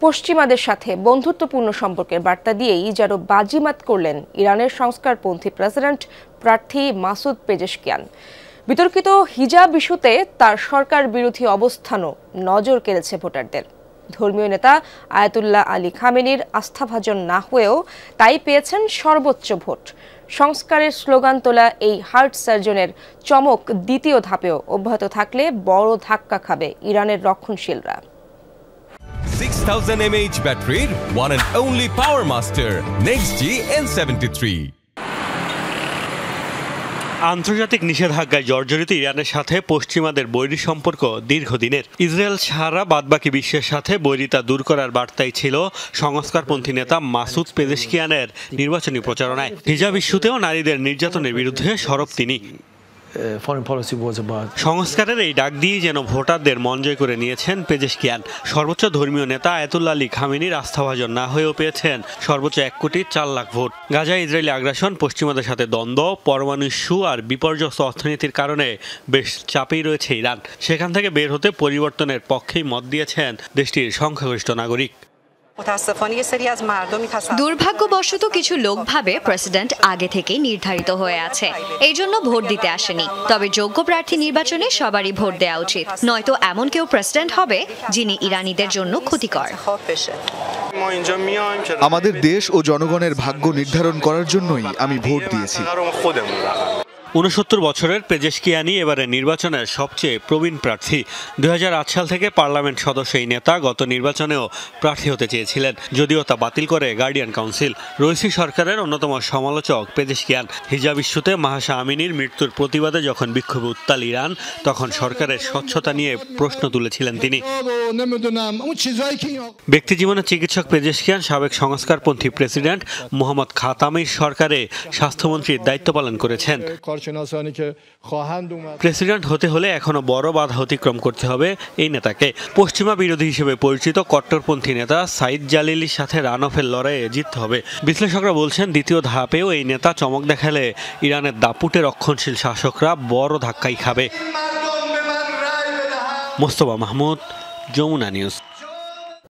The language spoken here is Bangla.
পশ্চিমাদের সাথে বন্ধুত্বপূর্ণ সম্পর্কের বার্তা দিয়েই যেন বাজিমাত করলেন ইরানের সংস্কারপন্থী প্রেসিডেন্ট প্রার্থী মাসুদ পেজেশকিয়ান। বিতর্কিত হিজাব ইস্যুতে তার সরকার বিরোধী অবস্থানও নজর কেড়েছে ভোটারদের। ধর্মীয় নেতা আয়াতুল্লাহ আলী খামেনির আস্থাভাজন না হয়েও তাই পেয়েছেন সর্বোচ্চ ভোট। সংস্কারের স্লোগান তোলা এই হার্ট সার্জনের চমক দ্বিতীয় ধাপেও অব্যাহত থাকলে বড় ধাক্কা খাবে ইরানের রক্ষণশীলরা। 6000 mAh ব্যাটারির one and only power master NextG N73। আন্তর্জাতিক নিষেধাজ্ঞায় জর্জরিত ইরানের সাথে পশ্চিমাদের বৈরী সম্পর্ক দীর্ঘদিনের। ইসরায়েল ছাড়া বাদবাকি বিশ্বের সাথে বৈরিতা দূর করার বার্তাই ছিল সংস্কারপন্থী নেতা মাসুদ পেজেশকিয়ানের নির্বাচনী প্রচারণায়। হিজাব ইস্যুতেও নারীদের নির্যাতনের বিরুদ্ধে সরব তিনি। সংস্কারের এই ডাক দিয়ে যেন ভোটারদের মন জয় করে নিয়েছেন পেজেশকিয়ান। সর্বোচ্চ ধর্মীয় নেতা আয়াতুল্লাহ আলী খামেনির আস্থাভাজন না হয়েও পেয়েছেন সর্বোচ্চ 1,04,00,000 ভোট। গাজায় ইসরায়েলি আগ্রাসন, পশ্চিমাদের সাথে দ্বন্দ্ব, পরমাণু ইস্যু আর বিপর্যস্ত অর্থনীতির কারণে বেশ চাপেই রয়েছে ইরান। সেখান থেকে বের হতে পরিবর্তনের পক্ষেই মত দিয়েছেন দেশটির সংখ্যাগরিষ্ঠ নাগরিক। দুর্ভাগ্যবশত কিছু লোক ভাবে প্রেসিডেন্ট আগে থেকেই নির্ধারিত হয়ে আছে, এই জন্য ভোট দিতে আসেনি। তবে যোগ্য প্রার্থী নির্বাচনে সবারই ভোট দেওয়া উচিত, নয়তো এমন কেউ প্রেসিডেন্ট হবে যিনি ইরানিদের জন্য ক্ষতিকর। আমাদের দেশ ও জনগণের ভাগ্য নির্ধারণ করার জন্যই আমি ভোট দিয়েছি। 69 বছরের পেজেশকিয়ানি এবারে নির্বাচনের সবচেয়ে প্রবীণ প্রার্থী। 2008 সাল থেকে পার্লামেন্ট সদস্য এই নেতা গত নির্বাচনেও প্রার্থী হতে চেয়েছিলেন, যদিও তা বাতিল করে গার্ডিয়ান কাউন্সিল। রইসি সরকারের অন্যতম সমালোচক পেজেশকিয়ান। হিজাব ইস্যুতে মাহসা আমিনীর মৃত্যুর প্রতিবাদে যখন বিক্ষোভে উত্তাল ইরান, তখন সরকারের স্বচ্ছতা নিয়ে প্রশ্ন তুলেছিলেন তিনি। ব্যক্তিজীবনের চিকিৎসক পেজেশকিয়ান সাবেক সংস্কারপন্থী প্রেসিডেন্ট মোহাম্মদ খাতামির সরকারে স্বাস্থ্যমন্ত্রীর দায়িত্ব পালন করেছেন। প্রেসিডেন্ট হতে হলে এখনো বড় বাধা অতিক্রম করতে হবে এই নেতাকে। পশ্চিমা বিরোধী হিসেবে পরিচিত কট্টরপন্থী নেতা সাইদ জালিলির সাথে রান অফের লড়াইয়ে জিততে হবে। বিশ্লেষকরা বলছেন দ্বিতীয় ধাপেও এই নেতা চমক দেখালে ইরানের দাপুটে রক্ষণশীল শাসকরা বড় ধাক্কাই খাবে। মোস্তফা মাহমুদ, যমুনা নিউজ।